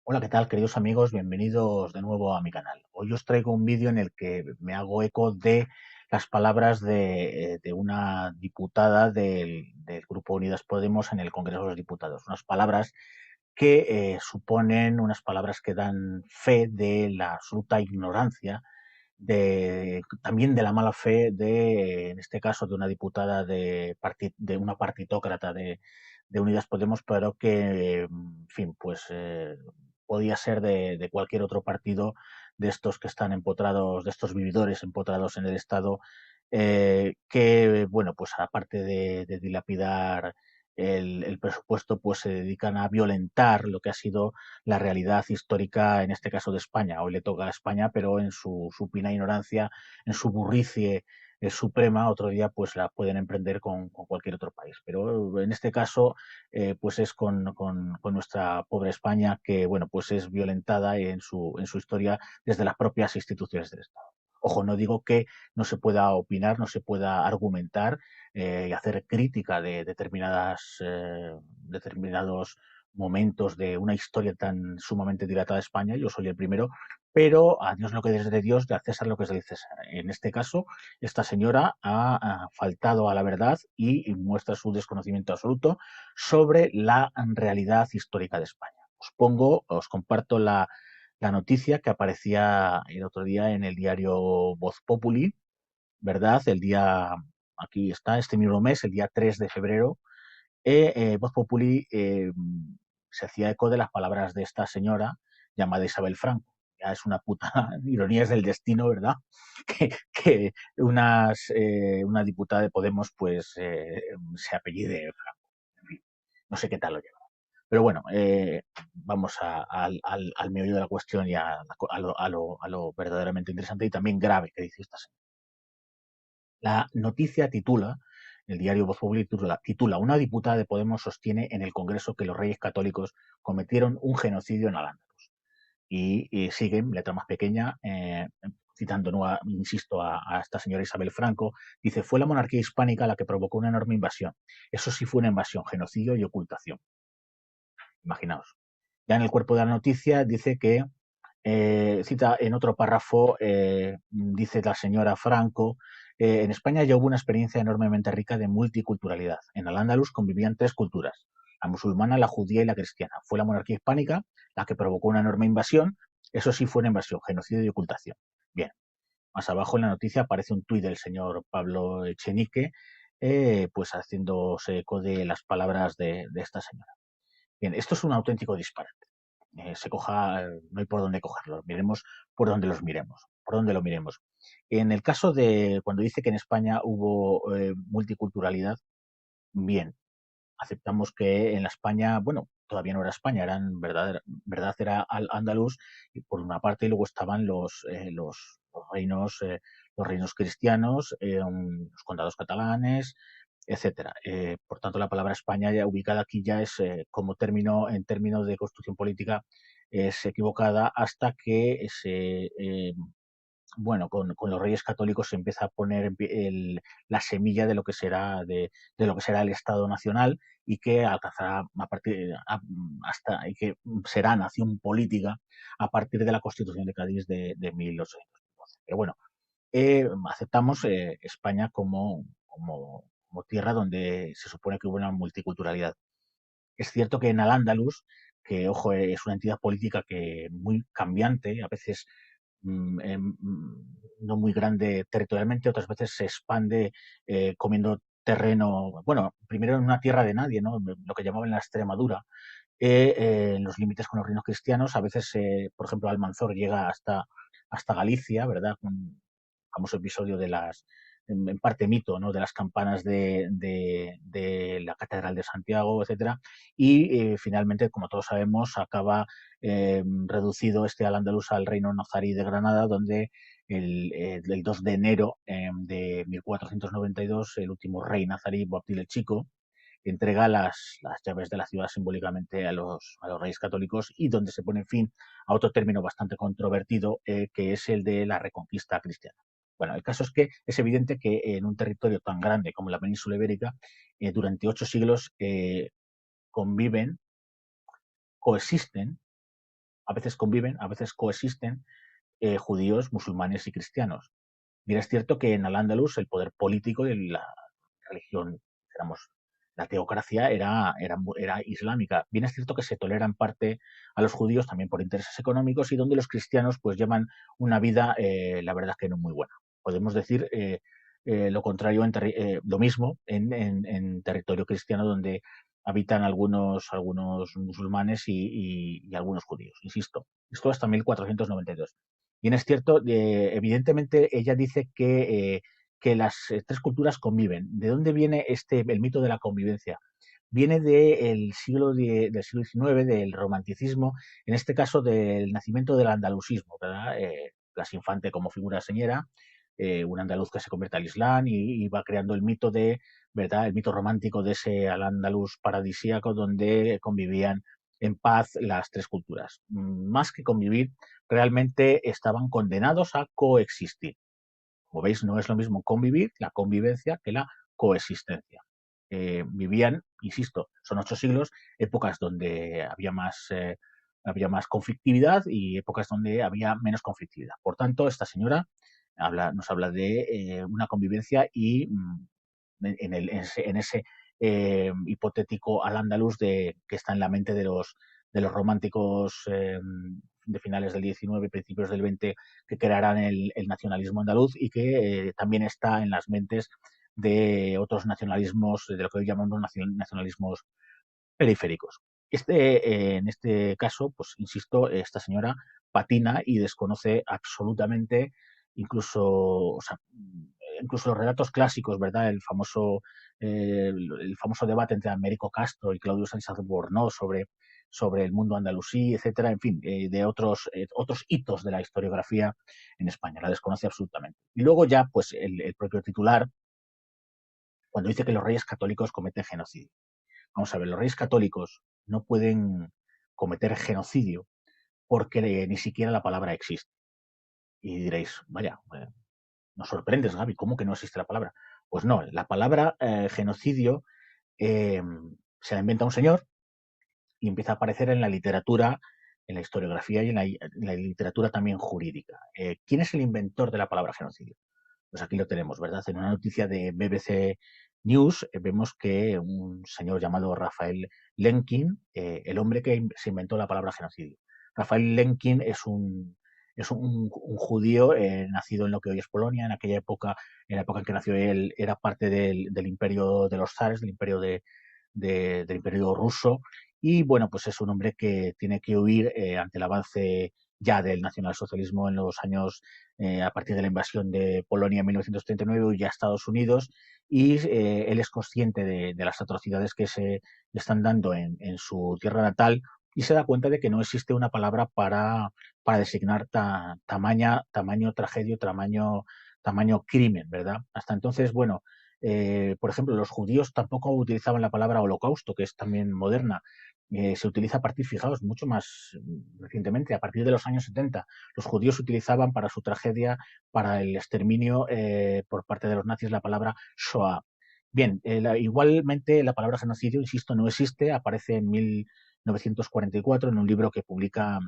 Hola, ¿qué tal, queridos amigos? Bienvenidos de nuevo a mi canal. Hoy os traigo un vídeo en el que me hago eco de las palabras de una diputada del Grupo Unidas Podemos en el Congreso de los Diputados. Unas palabras que suponen unas palabras que dan fe de la absoluta ignorancia, también de la mala fe en este caso, de una diputada de una partitócrata de Unidas Podemos, pero que, en fin, pues podía ser de cualquier otro partido de estos que están empotrados, de estos vividores empotrados en el Estado, que, bueno, pues aparte de dilapidar el presupuesto, pues se dedican a violentar lo que ha sido la realidad histórica, en este caso de España. Hoy le toca a España, pero en su supina ignorancia, en su burricie suprema, otro día pues la pueden emprender con cualquier otro país. Pero en este caso, pues es con nuestra pobre España que, bueno, pues es violentada en su historia desde las propias instituciones del Estado. Ojo, no digo que no se pueda opinar, no se pueda argumentar y hacer crítica de determinados momentos de una historia tan sumamente dilatada de España. Yo soy el primero, pero a Dios lo que es de Dios y a César lo que es de César. En este caso, esta señora ha faltado a la verdad y muestra su desconocimiento absoluto sobre la realidad histórica de España. Os comparto la noticia que aparecía el otro día en el diario Voz Populi, ¿verdad? Aquí está, este mismo mes, el día 3 de febrero, Voz Populi se hacía eco de las palabras de esta señora llamada Isabel Franco. Ya es una puta ironía del destino, ¿verdad? Una diputada de Podemos pues se apellide Franco. En fin, no sé qué tal lo lleva. Pero bueno, vamos al meollo de la cuestión y a lo verdaderamente interesante y también grave que dice esta señora. La noticia titula, el diario Voz Populi titula Una diputada de Podemos sostiene en el Congreso que los reyes católicos cometieron un genocidio en Al-Ándalus. Y siguen, letra más pequeña, citando, insisto, a esta señora Isabel Franco, dice, fue la monarquía hispánica la que provocó una enorme invasión. Eso sí fue una invasión, genocidio y ocultación. Imaginaos. Ya en el cuerpo de la noticia dice que, cita en otro párrafo, dice la señora Franco, en España ya hubo una experiencia enormemente rica de multiculturalidad. En Al-Ándalus convivían tres culturas, la musulmana, la judía y la cristiana. Fue la monarquía hispánica la que provocó una enorme invasión. Eso sí fue una invasión, genocidio y ocultación. Bien, más abajo en la noticia aparece un tuit del señor Pablo Echenique, pues haciéndose eco de las palabras de esta señora. Bien, esto es un auténtico disparate. No hay por dónde cogerlo, miremos por donde los miremos, por donde lo miremos. En el caso de cuando dice que en España hubo multiculturalidad, bien, aceptamos que en la España, bueno, todavía no era España, verdad era Al-Ándalus, y por una parte, y luego estaban los reinos cristianos, los condados catalanes, etcétera. Por tanto, la palabra España ya ubicada aquí ya es como término, en términos de construcción política, es equivocada hasta que con los Reyes Católicos se empieza a poner la semilla de lo que será el Estado Nacional y que alcanzará y que será nación política a partir de la Constitución de Cádiz de 1812. Pero bueno, aceptamos España como tierra donde se supone que hubo una multiculturalidad. Es cierto que en Al-Ándalus, que ojo, es una entidad política que muy cambiante, a veces no muy grande territorialmente, otras veces se expande comiendo terreno, bueno, primero en una tierra de nadie, ¿no? Lo que llamaban la Extremadura, en los límites con los reinos cristianos, a veces, por ejemplo, Almanzor llega hasta Galicia, ¿verdad? Un famoso episodio en parte mito, ¿no? De las campanas de la Catedral de Santiago, etcétera. Y finalmente, como todos sabemos, acaba reducido Al-Ándalus al reino nazarí de Granada, donde el 2 de enero de 1492 el último rey nazarí, Boabdil el Chico, entrega las llaves de la ciudad simbólicamente a los reyes católicos y donde se pone fin a otro término bastante controvertido, que es el de la reconquista cristiana. Bueno, el caso es que es evidente que en un territorio tan grande como la península ibérica, durante 8 siglos conviven, coexisten a veces conviven, a veces coexisten judíos, musulmanes y cristianos. Bien, es cierto que en Al-Ándalus el poder político de la religión, digamos, la teocracia era islámica. Bien, es cierto que se tolera en parte a los judíos también por intereses económicos y donde los cristianos pues llevan una vida, la verdad que no muy buena. Podemos decir lo contrario, lo mismo en territorio cristiano donde habitan algunos musulmanes y algunos judíos. Insisto, esto hasta 1492. Bien, es cierto, evidentemente ella dice que las tres culturas conviven. ¿De dónde viene el mito de la convivencia? Viene del siglo XIX, del romanticismo, en este caso del nacimiento del andalusismo, ¿verdad? Blas Infante como figura señera, un andaluz que se convierte al Islam y va creando el mito ¿verdad? El mito romántico de ese al andaluz paradisíaco donde convivían en paz las tres culturas. Más que convivir, realmente estaban condenados a coexistir. Como veis, no es lo mismo convivir, la convivencia, que la coexistencia. Vivían, insisto, son 8 siglos, épocas donde había más conflictividad y épocas donde había menos conflictividad. Por tanto, esta señora nos habla de una convivencia y en ese hipotético al andaluz que está en la mente de los románticos de finales del XIX, principios del XX, que crearán el nacionalismo andaluz y que también está en las mentes de otros nacionalismos, de lo que hoy llamamos nacionalismos periféricos. En este caso, pues insisto, esta señora patina y desconoce absolutamente incluso, o sea, incluso los relatos clásicos, ¿verdad? El famoso debate entre Américo Castro y Claudio Sánchez Albornoz sobre el mundo andalusí, etcétera, en fin, de otros hitos de la historiografía en España. La desconoce absolutamente. Y luego ya, pues el propio titular, cuando dice que los reyes católicos cometen genocidio. Vamos a ver, los reyes católicos no pueden cometer genocidio porque ni siquiera la palabra existe. Y diréis, vaya, nos sorprendes, Gaby, ¿cómo que no existe la palabra? Pues no, la palabra genocidio eh, se la inventa un señor y empieza a aparecer en la literatura, en la historiografía y en la literatura también jurídica. ¿Quién es el inventor de la palabra genocidio? Pues aquí lo tenemos, ¿verdad? En una noticia de BBC News vemos que un señor llamado Rafael Lemkin, el hombre que se inventó la palabra genocidio. Rafael Lemkin es un judío nacido en lo que hoy es Polonia. En aquella época, en la época en que nació él, era parte del imperio de los zares, del imperio ruso. Y bueno, pues es un hombre que tiene que huir ante el avance ya del nacionalsocialismo en los años a partir de la invasión de Polonia en 1939 y a Estados Unidos, y él es consciente de las atrocidades que se le están dando en su tierra natal y se da cuenta de que no existe una palabra para designar tamaño tragedia, tamaño crimen, ¿verdad? Hasta entonces, bueno, por ejemplo, los judíos tampoco utilizaban la palabra holocausto, que es también moderna. Se utiliza a partir, fijaos, mucho más recientemente, a partir de los años 70. Los judíos utilizaban para su tragedia, para el exterminio por parte de los nazis, la palabra Shoah. Bien, igualmente la palabra genocidio, insisto, no existe, aparece en 1944 en un libro que publica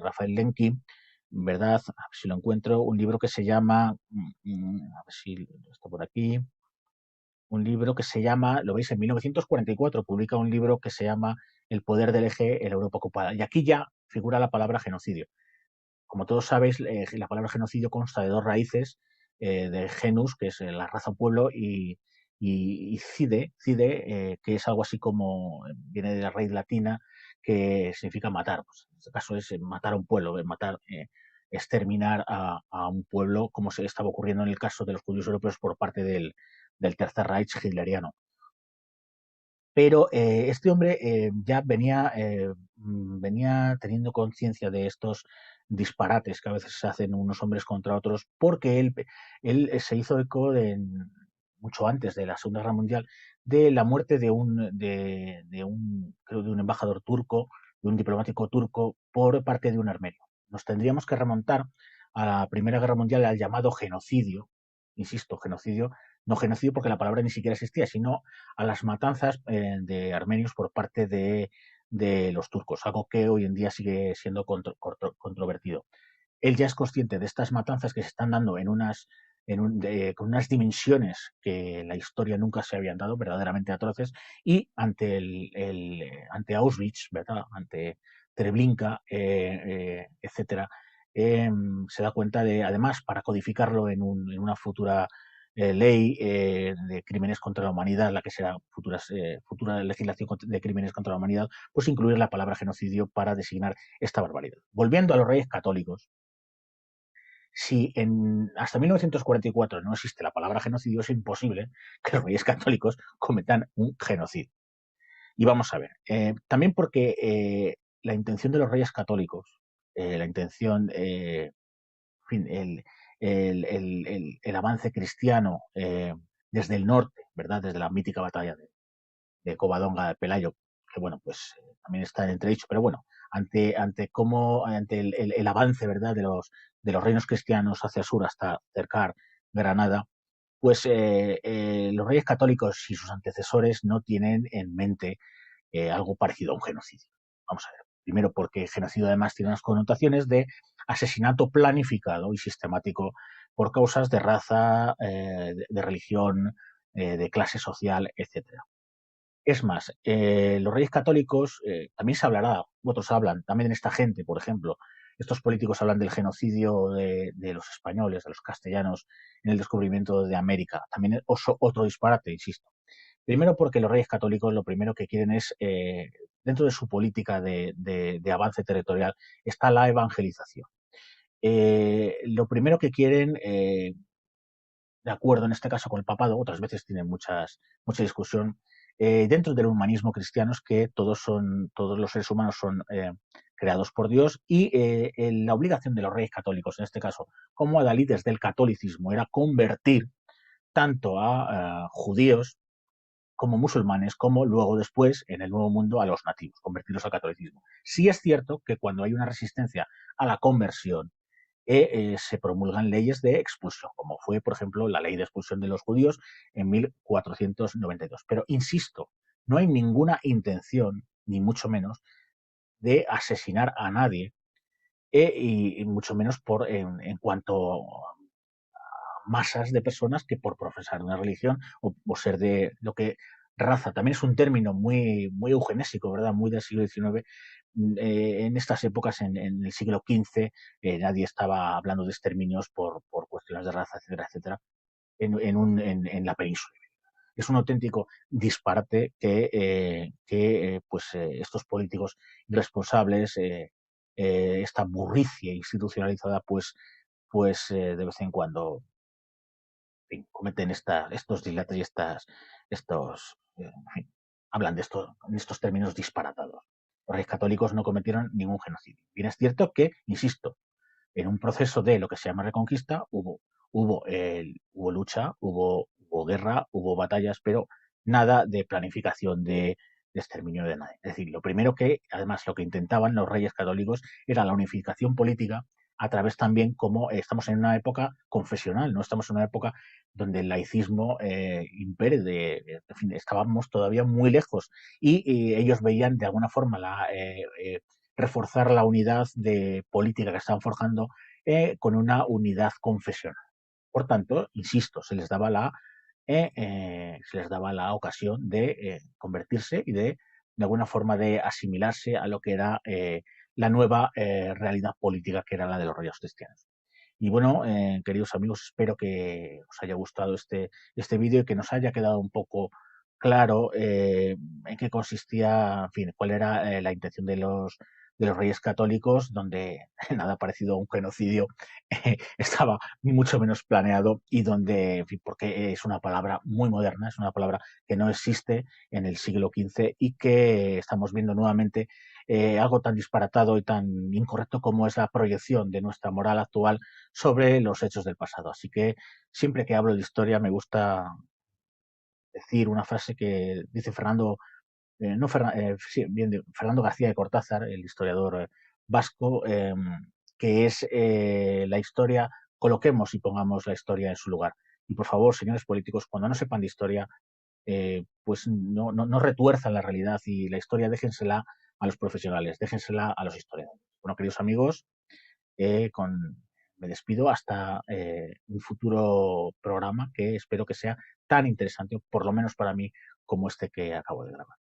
Rafael Lemkin, ¿verdad? A ver si lo encuentro, un libro que se llama, a ver si está por aquí, un libro que se llama, lo veis, en 1944 publica un libro que se llama El poder del eje en la Europa ocupada. Y aquí ya figura la palabra genocidio. Como todos sabéis, la palabra genocidio consta de dos raíces, de genus, que es la raza o pueblo, y cide, que es algo así como, viene de la raíz latina, que significa matar. Pues en este caso es matar a un pueblo, exterminar a un pueblo, como se estaba ocurriendo en el caso de los judíos europeos por parte del Tercer Reich hitleriano. Pero este hombre ya venía teniendo conciencia de estos disparates que a veces se hacen unos hombres contra otros, porque él se hizo eco mucho antes de la Segunda Guerra Mundial de la muerte creo, de un embajador turco, de un diplomático turco, por parte de un armenio. Nos tendríamos que remontar a la Primera Guerra Mundial, al llamado genocidio, insisto, genocidio, no genocidio porque la palabra ni siquiera existía, sino a las matanzas de armenios por parte de los turcos, algo que hoy en día sigue siendo controvertido. Él ya es consciente de estas matanzas que se están dando con unas dimensiones que en la historia nunca se habían dado, verdaderamente atroces, y ante Auschwitz, ¿verdad? Ante Treblinka, etcétera, se da cuenta de, además, para codificarlo en una futura ley de crímenes contra la humanidad, la que será futura legislación de crímenes contra la humanidad, pues incluir la palabra genocidio para designar esta barbaridad. Volviendo a los reyes católicos, si hasta 1944 no existe la palabra genocidio, es imposible que los reyes católicos cometan un genocidio. Y vamos a ver, también porque la intención de los reyes católicos, la intención, en fin, el avance cristiano desde el norte, ¿verdad? Desde la mítica batalla de Covadonga de Pelayo, que bueno, pues también está en entredicho, pero bueno, ante el avance, ¿verdad?, de los reinos cristianos hacia el sur hasta cercar Granada, pues los reyes católicos y sus antecesores no tienen en mente algo parecido a un genocidio. Vamos a ver. Primero, porque genocidio además tiene unas connotaciones de asesinato planificado y sistemático por causas de raza, de religión, de clase social, etcétera. Es más, los reyes católicos, también se hablará, otros hablan, también esta gente, por ejemplo, estos políticos hablan del genocidio de los españoles, de los castellanos, en el descubrimiento de América. También es otro disparate, insisto. Primero porque los reyes católicos lo primero que quieren es, dentro de su política de avance territorial, está la evangelización. Lo primero que quieren, de acuerdo en este caso con el papado, otras veces tienen mucha discusión, dentro del humanismo cristiano es que todos los seres humanos son creados por Dios y la obligación de los reyes católicos, en este caso, como adalides del catolicismo, era convertir tanto a judíos como musulmanes, como luego después en el Nuevo Mundo a los nativos, convertirlos al catolicismo. Sí es cierto que cuando hay una resistencia a la conversión, se promulgan leyes de expulsión, como fue, por ejemplo, la ley de expulsión de los judíos en 1492. Pero, insisto, no hay ninguna intención, ni mucho menos, de asesinar a nadie, y mucho menos en cuanto a masas de personas que por profesar una religión o ser de lo que raza, también es un término muy eugenésico, ¿verdad? Muy del siglo XIX. En estas épocas, en el siglo XV, nadie estaba hablando de exterminios por cuestiones de raza, etcétera, etcétera, en la península. Es un auténtico disparate que estos políticos irresponsables, esta burricia institucionalizada, de vez en cuando fin, cometen estos dilatos y en fin, hablan de esto en estos términos disparatados. Los reyes católicos no cometieron ningún genocidio. Bien es cierto que, insisto, en un proceso de lo que se llama reconquista hubo lucha, hubo guerra, hubo batallas, pero nada de planificación de exterminio de nadie. Es decir, lo primero que, además, lo que intentaban los reyes católicos era la unificación política a través también, como estamos en una época confesional, no estamos en una época donde el laicismo impere, en fin, estábamos todavía muy lejos y ellos veían de alguna forma reforzar la unidad de política que estaban forjando con una unidad confesional. Por tanto, insisto, se les daba la ocasión de convertirse y de alguna forma de asimilarse a lo que era la nueva realidad política que era la de los reyes cristianos. Y bueno, queridos amigos, espero que os haya gustado este vídeo y que nos haya quedado un poco claro en qué consistía, en fin, cuál era la intención de los reyes católicos, donde nada parecido a un genocidio estaba ni mucho menos planeado y donde, en fin, porque es una palabra muy moderna, es una palabra que no existe en el siglo XV y que estamos viendo nuevamente algo tan disparatado y tan incorrecto como es la proyección de nuestra moral actual sobre los hechos del pasado. Así que siempre que hablo de historia me gusta decir una frase que dice Fernando, no Ferna- sí, bien, Fernando García de Cortázar, el historiador vasco, que es la historia, coloquemos y pongamos la historia en su lugar. Y por favor, señores políticos, cuando no sepan de historia, pues no retuerzan la realidad y la historia déjensela a los profesionales, déjensela a los historiadores. Bueno, queridos amigos, eh, con, me despido hasta un futuro programa que espero que sea tan interesante, por lo menos para mí, como este que acabo de grabar.